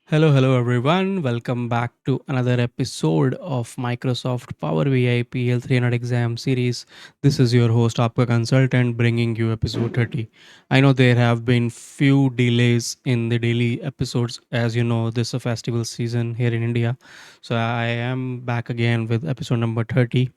Hello everyone. Welcome back to another episode of Microsoft Power BI PL-300 exam series. This is your host, Aapka Consultant, bringing you episode 30. I know there have been few delays in the daily episodes. As you know, this is a festival season here in India. So I am back again with episode number 30,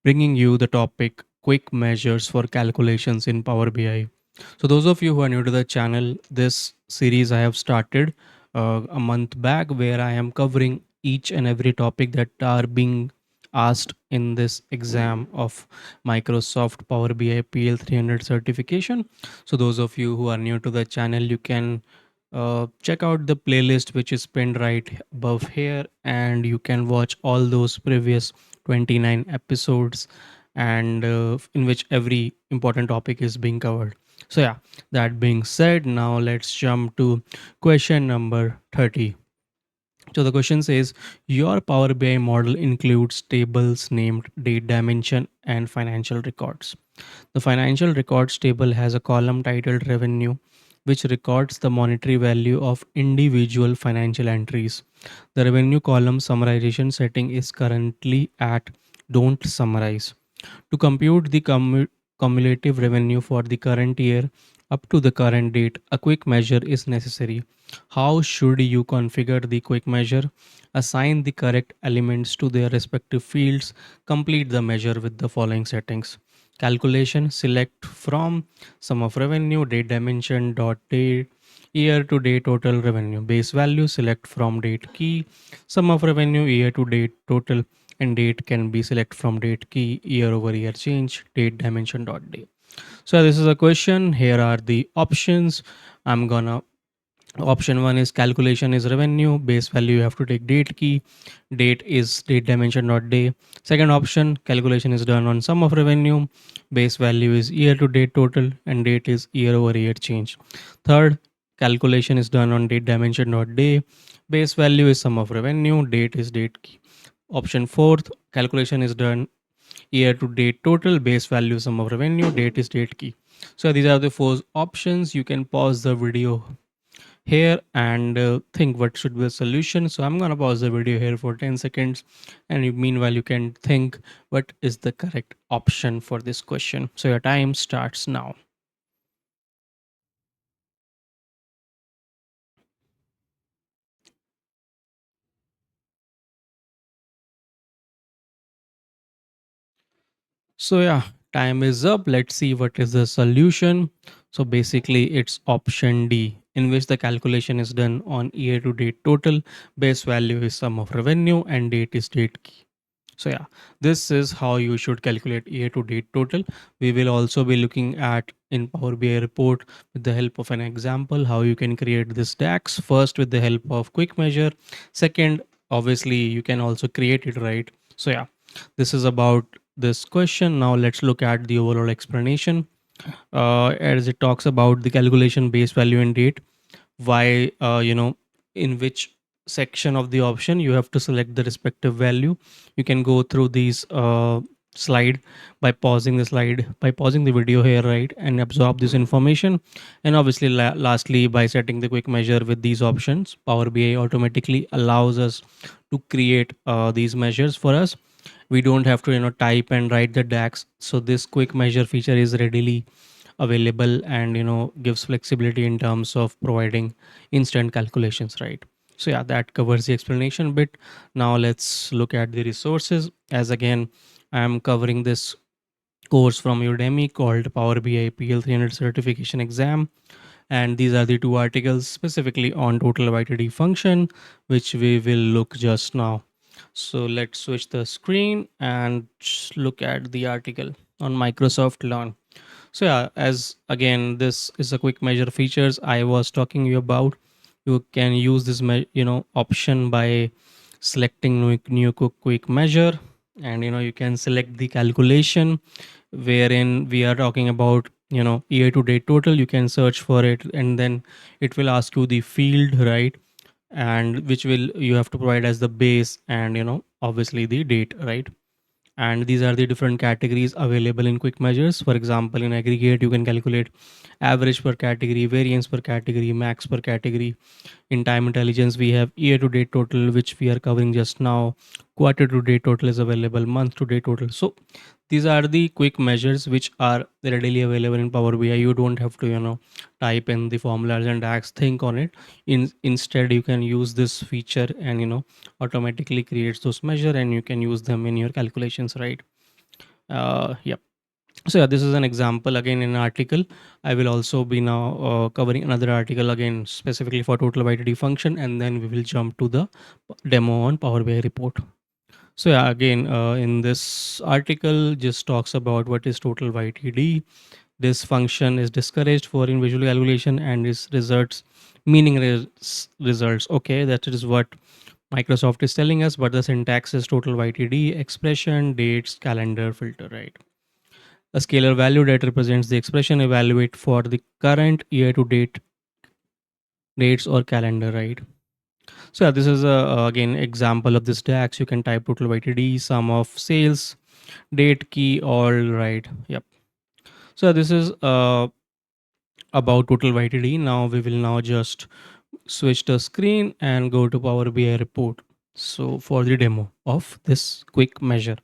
bringing you the topic quick measures for calculations in Power BI. So, those of you who are new to the channel, this series I have started a month back where I am covering each and every topic that are being asked in this exam of Microsoft Power BI PL-300 certification. So, those of you who are new to the channel, you can check out the playlist which is pinned right above here, and you can watch all those previous 29 episodes and in which every important topic is being covered. So yeah, that being said, now let's jump to question number 30. So the question says your Power BI model includes tables named date dimension and financial records. The financial records table has a column titled revenue, which records the monetary value of individual financial entries. The revenue column summarization setting is currently at don't summarize. To compute the cumulative revenue for the current year up to the current date, a quick measure is necessary. How should you configure the quick measure? Assign the correct elements to their respective fields. Complete the measure with the following settings. Calculation, select from sum of revenue, date dimension, dot date, year to date total revenue. Base value, select from date key, sum of revenue, year to date total, and date can be select from date key, year over year change, date dimension dot day. So this is a question. Here are the options. I'm gonna Option one is calculation is revenue, base value you have to take date key, date is date dimension dot day. Second option, calculation is done on sum of revenue, base value is year to date total, and date is year over year change. Third, calculation is done on date dimension dot day, base value is sum of revenue, date is date key. Option fourth, calculation is done year to date total, base value sum of revenue, date is date key. So these are the four options. You can pause the video here and think what should be the solution. So I'm gonna pause the video here for 10 seconds, and meanwhile you can think what is the correct option for this question. So your time starts now. So yeah, time is up. Let's see what is the solution. So basically it's option D, in which the calculation is done on year to date total, base value is sum of revenue, and date is date key. So yeah, this is how you should calculate year to date total. We will also be looking at in Power BI report with the help of an example how you can create this DAX, first with the help of quick measure. Second, obviously you can also create it, right? So yeah, this is about this question. Now let's look at the overall explanation. As it talks about the calculation base value and date, why in which section of the option you have to select the respective value. You can go through these slide by pausing the video here, right, and absorb this information. And obviously lastly, by setting the quick measure with these options, Power BI automatically allows us to create these measures for us. We don't have to type and write the DAX. So this quick measure feature is readily available and gives flexibility in terms of providing instant calculations, right? So yeah, that covers the explanation bit. Now let's look at the resources. As again, I am covering this course from Udemy called Power BI PL-300 certification exam, and these are the two articles specifically on total YTD function which we will look just now. So let's switch the screen and look at the article on Microsoft Learn. So yeah, as again, this is a quick measure features I was talking you about. You can use this option by selecting new quick measure, and you can select the calculation wherein we are talking about year to date total. You can search for it, and then it will ask you the field, right, and which will you have to provide as the base, and obviously the date, right. And these are the different categories available in quick measures. For example, in aggregate you can calculate average per category, variance per category, max per category. In time intelligence, we have year to date total, which we are covering just now. Quarter to date total is available, month to date total. So these are the quick measures which are readily available in Power BI. You don't have to, type in the formulas and ask, think on it. Instead, you can use this feature and, automatically creates those measure and you can use them in your calculations, right? Yep. So yeah, this is an example again in an article. I will also be now covering another article again specifically for total YTD function, and then we will jump to the demo on Power BI report. So yeah, again in this article just talks about what is total YTD. This function is discouraged for in visual calculation and is results results. Okay, that is what Microsoft is telling us, but the syntax is total YTD expression dates calendar filter, right? A scalar value that represents the expression evaluate for the current year to date dates or calendar, right? So yeah, this is a again example of this DAX. You can type total YTD, sum of sales, date key, all right. Yep. So this is about total YTD. Now we will now just switch the screen and go to Power BI report. So for the demo of this quick measure.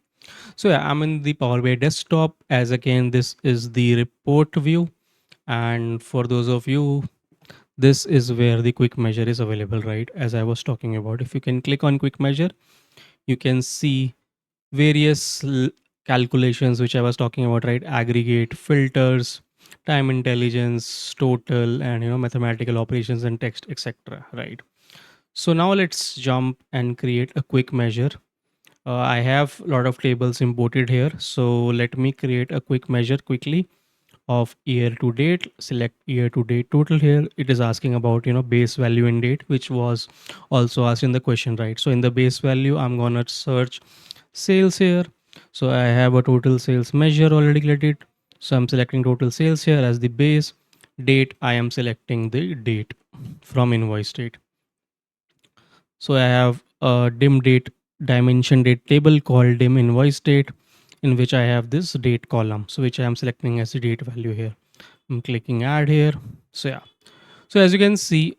So yeah, I'm in the Power BI desktop. As again, this is the report view. And for those of you, this is where the quick measure is available, right? As I was talking about, if you can click on quick measure, you can see various calculations which I was talking about, right? Aggregate, filters, time intelligence, total, and mathematical operations and text, etc. Right. So now let's jump and create a quick measure. I have a lot of tables imported here, so let me create a quick measure quickly of year to date. Select year to date total. Here it is asking about base value and date, which was also asked in the question, right? So in the base value I'm gonna search sales here. So I have a total sales measure already created, so I'm selecting total sales here as the base. Date, I am selecting the date from invoice date. So I have a dim date dimension date table called dim invoice date, in which I have this date column, so which I am selecting as the date value here. I'm clicking add here. So yeah, so as you can see,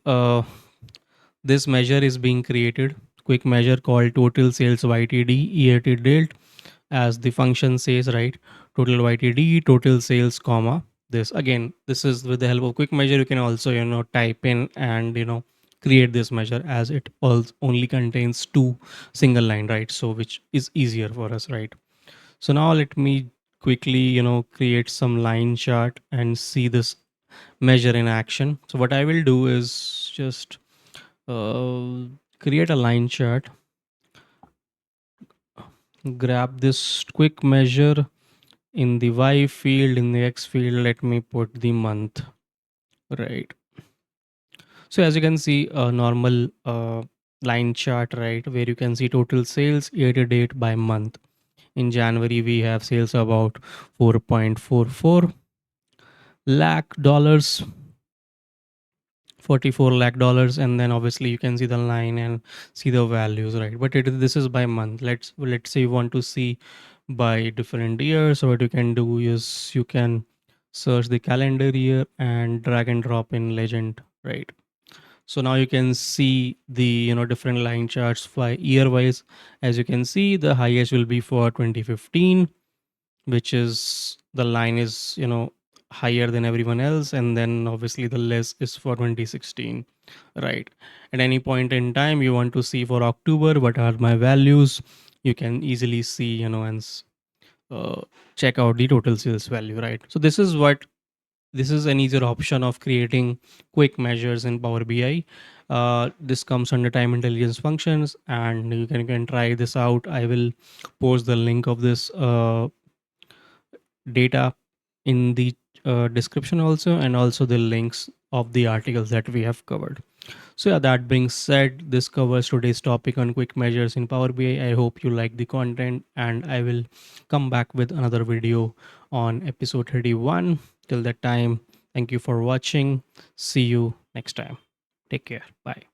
this measure is being created. Quick measure called total sales YTD year to date, as the function says, right? Total YTD total sales comma this. Again, this is with the help of quick measure. You can also type in and create this measure, as it only contains two single line, right? So which is easier for us, right? So now let me quickly create some line chart and see this measure in action. So what I will do is just uh, create a line chart, grab this quick measure. In the Y field, in the X field, let me put the month, right? So as you can see, a normal line chart, right, where you can see total sales year to date by month. In January, we have sales about 4.44 lakh dollars, 44 lakh dollars, and then obviously you can see the line and see the values, right? But this is by month. Let's say you want to see by different years. So what you can do is you can search the calendar year and drag and drop in legend, right? So now you can see the different line charts by year wise. As you can see, the highest will be for 2015, which is the line is higher than everyone else, and then obviously the less is for 2016, right? At any point in time you want to see for October what are my values, you can easily see and uh, check out the total sales value, right? So this is an easier option of creating quick measures in Power BI. This comes under time intelligence functions, and you can try this out. I will post the link of this data in the description also, and also the links of the articles that we have covered. So yeah, that being said, this covers today's topic on quick measures in Power BI. I hope you like the content, and I will come back with another video on episode 31. Till that time, thank you for watching. See you next time. Take care. Bye.